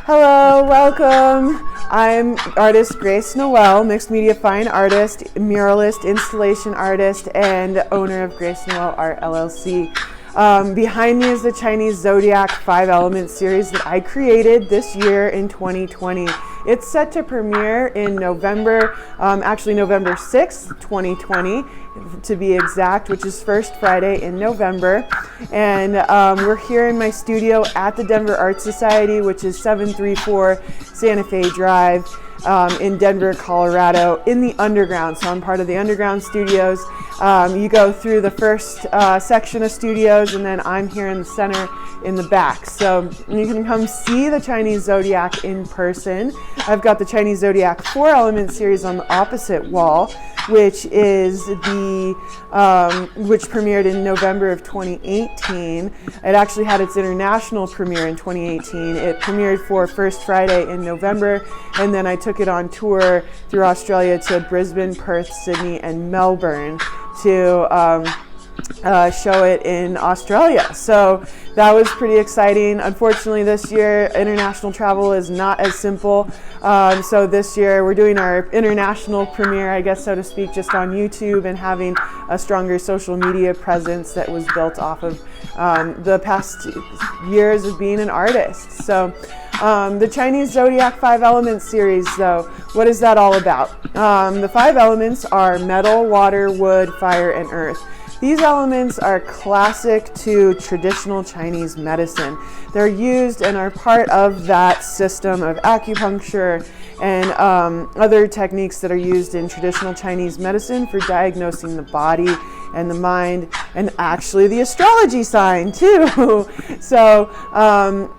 Hello, welcome. I'm artist Grace Noel, mixed media fine artist, muralist, installation artist, and owner of Grace Noel Art LLC. Behind me is the Chinese Zodiac 5-element series that I created this year in 2020. It's set to premiere in November, actually November 6th, 2020 to be exact, which is first Friday in November. And we're here in my studio at the Denver Art Society, which is 734 Santa Fe Drive in Denver, Colorado, in the underground. So I'm part of the underground studios. You go through the first section of studios, and then I'm here in the center in the back. So you can come see the Chinese Zodiac in person. I've got the Chinese Zodiac 4-element series on the opposite wall, which is which premiered in November of 2018. It actually had its international premiere in 2018. It premiered for First Friday in November, and then I took it on tour through Australia to Brisbane, Perth, Sydney, and Melbourne to show it in Australia. So that was pretty exciting. Unfortunately, this year international travel is not as simple. So this year we're doing our international premiere, I guess so to speak, just on YouTube, and having a stronger social media presence that was built off of the past years of being an artist. So the Chinese Zodiac 5-element series, though, what is that all about? The 5 elements are metal, water, wood, fire, and earth. These elements are classic to traditional Chinese medicine. They're used and are part of that system of acupuncture and other techniques that are used in traditional Chinese medicine for diagnosing the body and the mind, and actually the astrology sign too. So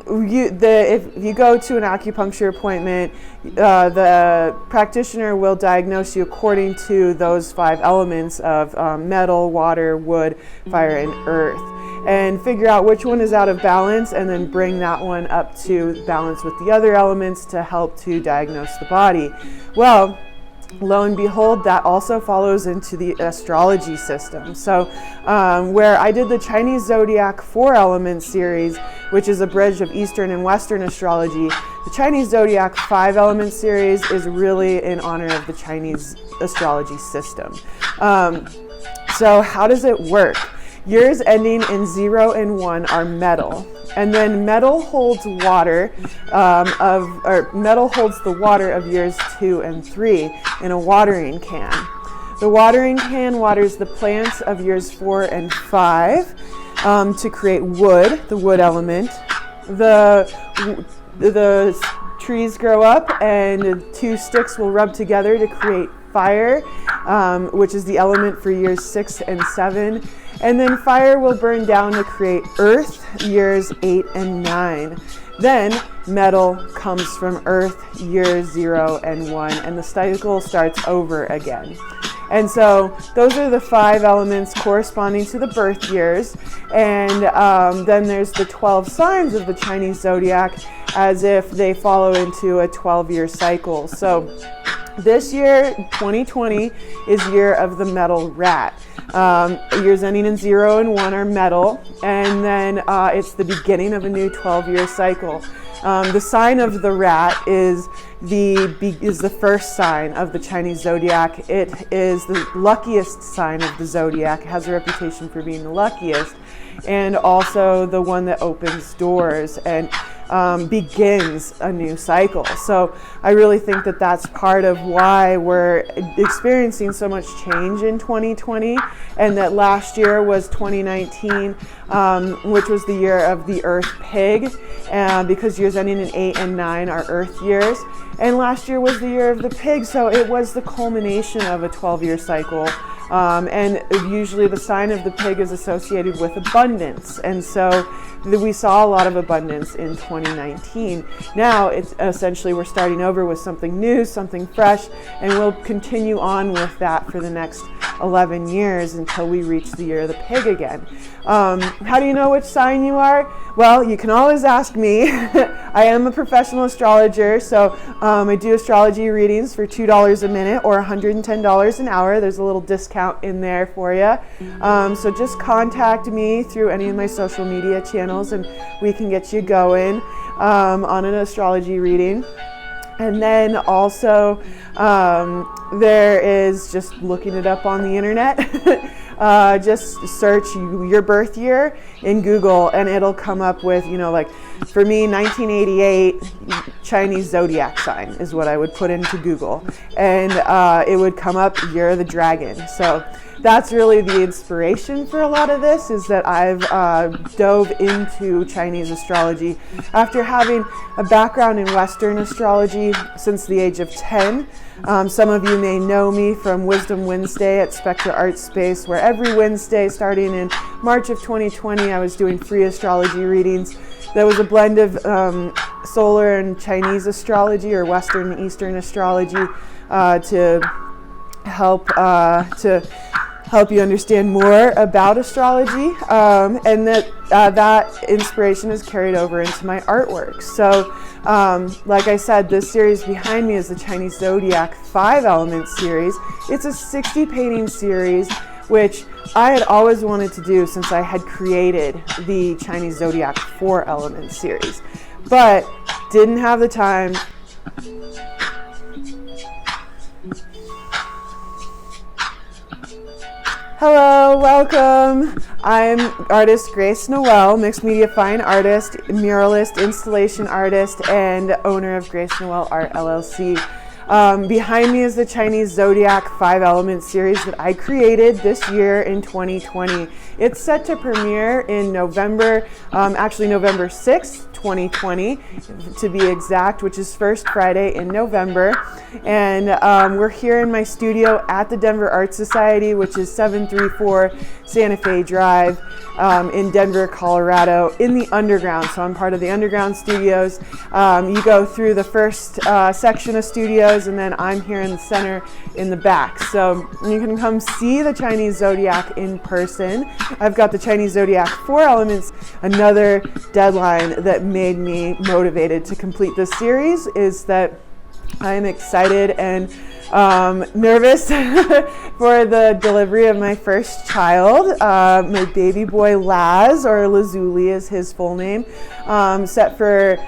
if you go to an acupuncture appointment, the practitioner will diagnose you according to those 5 elements of metal, water, wood, fire, and earth, and figure out which one is out of balance, and then bring that one up to balance with the other elements to help to diagnose the body. Well, lo and behold, that also follows into the astrology system. So where I did the Chinese Zodiac 4-element series, which is a bridge of Eastern and Western astrology, the Chinese Zodiac 5-element series is really in honor of the Chinese astrology system. So how does it work? Years ending in 0 and 1 are metal, and then metal holds water metal holds the water of years 2 and 3 in a watering can. The watering can waters the plants of years 4 and 5 to create wood, the wood element. The trees grow up, and 2 sticks will rub together to create fire, which is the element for years 6 and 7. And then fire will burn down to create earth, years 8 and 9. Then metal comes from earth, years 0 and 1, and the cycle starts over again. And so those are the 5 elements corresponding to the birth years. And then there's the 12 signs of the Chinese Zodiac, as if they follow into a 12-year cycle. So this year, 2020, is year of the metal rat. Years ending in 0 and 1 are metal, and then it's the beginning of a new 12-year cycle. The sign of the rat is the first sign of the Chinese Zodiac. It is the luckiest sign of the Zodiac. It has a reputation for being the luckiest, and also the one that opens doors and begins a new cycle. So I really think that that's part of why we're experiencing so much change in 2020, and that last year was 2019, which was the year of the Earth Pig, because years ending in 8 and 9 are Earth years. And last year was the year of the pig, so it was the culmination of a 12-year cycle. And usually the sign of the pig is associated with abundance. And so we saw a lot of abundance in 2019. Now it's essentially we're starting over with something new, something fresh, and we'll continue on with that for the next 11 years until we reach the year of the pig again. How do you know which sign you are? Well, you can always ask me. I am a professional astrologer, so I do astrology readings for $2 a minute or $110 an hour. There's a little discount in there for you. So just contact me through any of my social media channels and we can get you going on an astrology reading. And then also there is just looking it up on the internet. Just search your birth year in Google and it'll come up with, like for me, 1988 Chinese Zodiac Sign is what I would put into Google. And it would come up year of the dragon. So that's really the inspiration for a lot of this, is that I've dove into Chinese astrology after having a background in Western astrology since the age of 10. Some of you may know me from Wisdom Wednesday at Spectra Art Space, where every Wednesday starting in March of 2020 I was doing free astrology readings. There was a blend of solar and Chinese astrology, or Western and Eastern astrology, to help you understand more about astrology, and that inspiration is carried over into my artwork. So like I said, this series behind me is the Chinese Zodiac 5-element series. It's a 60 painting series, which I had always wanted to do since I had created the Chinese Zodiac 4-element series, but didn't have the time. Hello, welcome. I'm artist Grace Noel, mixed media fine artist, muralist, installation artist, and owner of Grace Noel Art LLC. Behind me is the Chinese Zodiac 5-element series that I created this year in 2020. It's set to premiere in November, actually November 6th, 2020 to be exact, which is first Friday in November. And we're here in my studio at the Denver Art Society, which is 734 Santa Fe Drive in Denver, Colorado, in the underground. So I'm part of the underground studios. You go through the first section of studios, and then I'm here in the center in the back. So you can come see the Chinese Zodiac in person. I've got the Chinese Zodiac 4 elements. Another deadline that made me motivated to complete this series is that I'm excited and nervous for the delivery of my first child, my baby boy Laz, or Lazuli is his full name, set for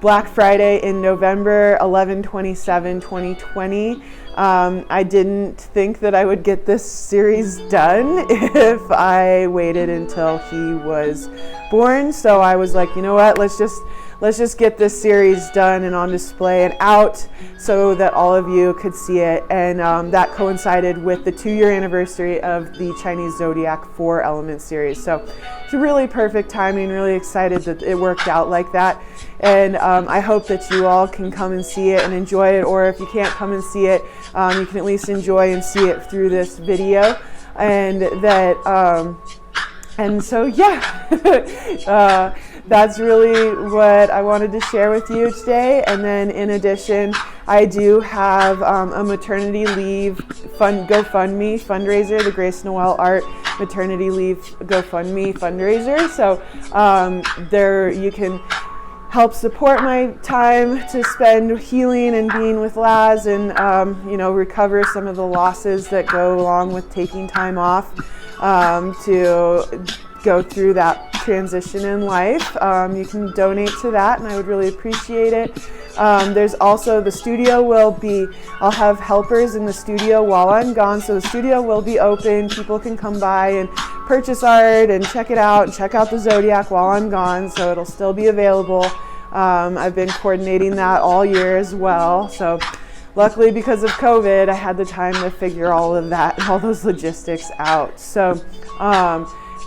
Black Friday in November 11/27/2020. I didn't think that I would get this series done if I waited until he was born. So I was like, you know what, let's just get this series done and on display and out so that all of you could see it. And that coincided with the 2-year anniversary of the Chinese Zodiac 4-element series. So it's really perfect timing, really excited that it worked out like that. And I hope that you all can come and see it and enjoy it, or if you can't come and see it, you can at least enjoy and see it through this video. And that, and so yeah, that's really what I wanted to share with you today. And then in addition, I do have a maternity leave GoFundMe fundraiser, the Grace Noel Art Maternity Leave GoFundMe fundraiser. So there you can help support my time to spend healing and being with Laz, and recover some of the losses that go along with taking time off to go through that transition in life. You can donate to that, and I would really appreciate it. There's also the studio I'll have helpers in the studio while I'm gone, so the studio will be open. People can come by and purchase art and check it out, and check out the Zodiac while I'm gone, so it'll still be available. I've been coordinating that all year as well, so luckily because of COVID, I had the time to figure all of that, all those logistics out. So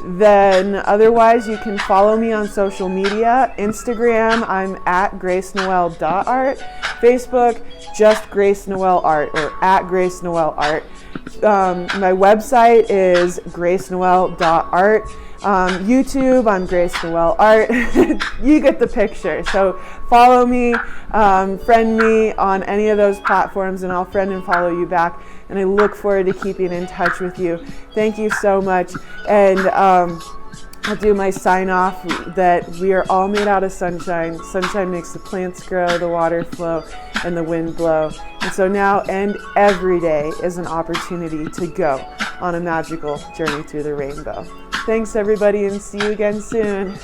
then otherwise, you can follow me on social media. Instagram, I'm at gracenoel.art. Facebook, just Grace Noel Art, or at Grace Noel Art. My website is gracenoel.art. YouTube, I'm Grace Noel Art. You get the picture. So follow me, friend me on any of those platforms, and I'll friend and follow you back. And I look forward to keeping in touch with you. Thank you so much. And I'll do my sign off that we are all made out of sunshine. Sunshine makes the plants grow, the water flow, and the wind blow. And so now and every day is an opportunity to go on a magical journey through the rainbow. Thanks everybody, and see you again soon.